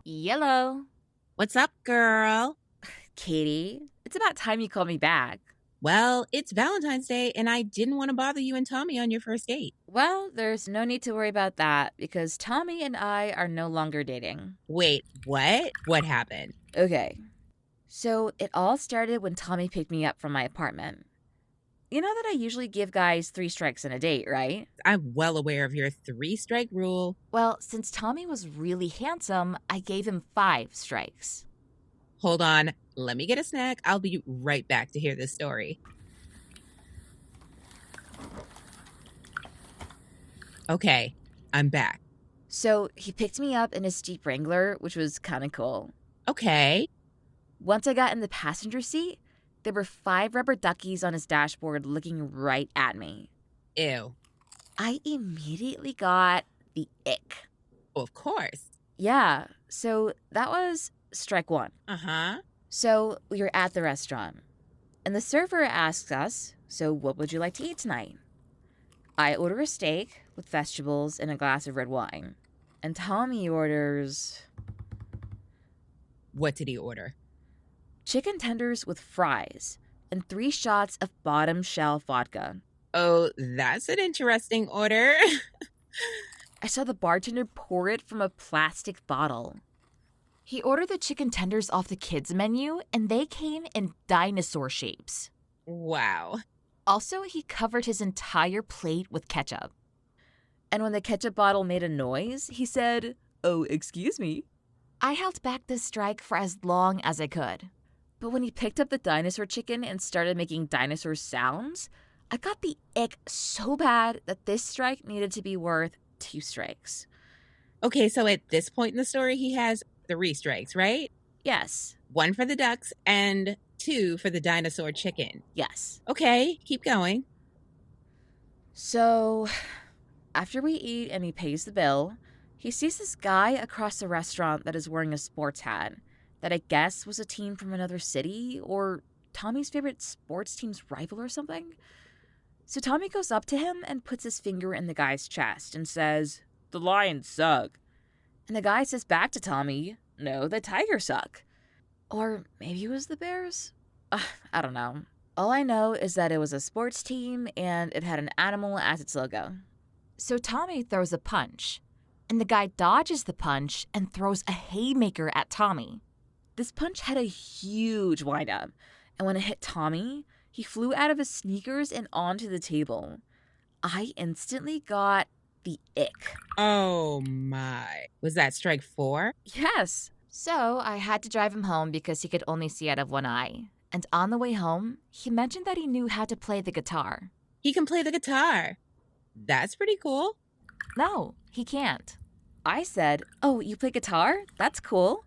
Yellow. What's up, girl? Katie, it's about time you called me back. Well, it's Valentine's Day, and I didn't want to bother you and Tommy on your first date. Well, there's no need to worry about that because Tommy and I are no longer dating. Wait, what? What happened? Okay, so it all started when Tommy picked me up from my apartment. You know that I usually give guys 3 strikes in a date, right? I'm well aware of your three-strike rule. Well, since Tommy was really handsome, I gave him 5 strikes. Hold on, let me get a snack. I'll be right back to hear this story. Okay, I'm back. So he picked me up in his Jeep Wrangler, which was kind of cool. Okay. Once I got in the passenger seat, there were 5 rubber duckies on his dashboard looking right at me. Ew. I immediately got the ick. Of course. Yeah, so that was strike 1. Uh-huh. So we were at the restaurant, and the server asks us, so what would you like to eat tonight? I order a steak with vegetables and a glass of red wine. And Tommy orders What did he order? chicken tenders with fries and 3 shots of bottom shelf vodka. Oh, that's an interesting order. I saw the bartender pour it from a plastic bottle. He ordered the chicken tenders off the kids' menu, and they came in dinosaur shapes. Wow. Also, he covered his entire plate with ketchup. And when the ketchup bottle made a noise, he said, "Oh, excuse me." I held back this strike for as long as I could. But when he picked up the dinosaur chicken and started making dinosaur sounds, I got the ick so bad that this strike needed to be worth 2 strikes. Okay, so at this point in the story, he has 3 strikes, right? Yes, 1 for the ducks and 2 for the dinosaur chicken. yes. Okay, keep going. So, after we eat and he pays the bill, he sees this guy across the restaurant that is wearing a sports hat that I guess was a team from another city or Tommy's favorite sports team's rival or something. So Tommy goes up to him and puts his finger in the guy's chest and says, "The Lions suck." And the guy says back to Tommy, "No, the Tigers suck." Or maybe it was the Bears? I don't know. All I know is that it was a sports team and it had an animal as its logo. So Tommy throws a punch, and the guy dodges the punch and throws a haymaker at Tommy. This punch had a huge windup, and when it hit Tommy, he flew out of his sneakers and onto the table. I instantly got the ick. Oh my. Was that strike 4? Yes. So I had to drive him home because he could only see out of one eye. And on the way home, he mentioned that he knew how to play the guitar. He can play the guitar. That's pretty cool. No, he can't. I said, "Oh, you play guitar? That's cool."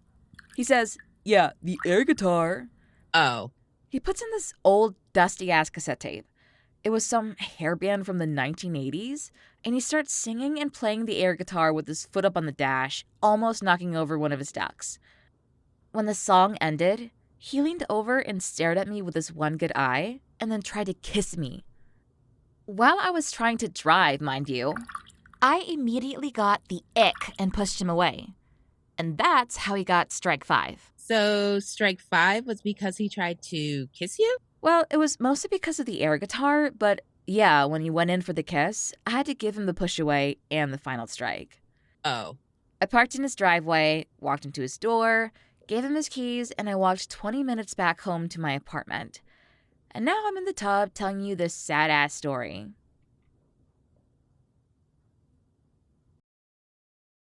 He says, "Yeah, the air guitar." Oh, He puts in this old, dusty-ass cassette tape. It was some hair band from the 1980s, and he starts singing and playing the air guitar with his foot up on the dash, almost knocking over one of his ducks. When the song ended, he leaned over and stared at me with his one good eye, and then tried to kiss me. While I was trying to drive, mind you, I immediately got the ick and pushed him away. And that's how he got strike 5. so strike 5 was because he tried to kiss you? Well, it was mostly because of the air guitar, but yeah, when he went in for the kiss, I had to give him the push away and the final strike. Oh, I parked in his driveway, walked into his door, gave him his keys, and I walked 20 minutes back home to my apartment. And now I'm in the tub telling you this sad-ass story.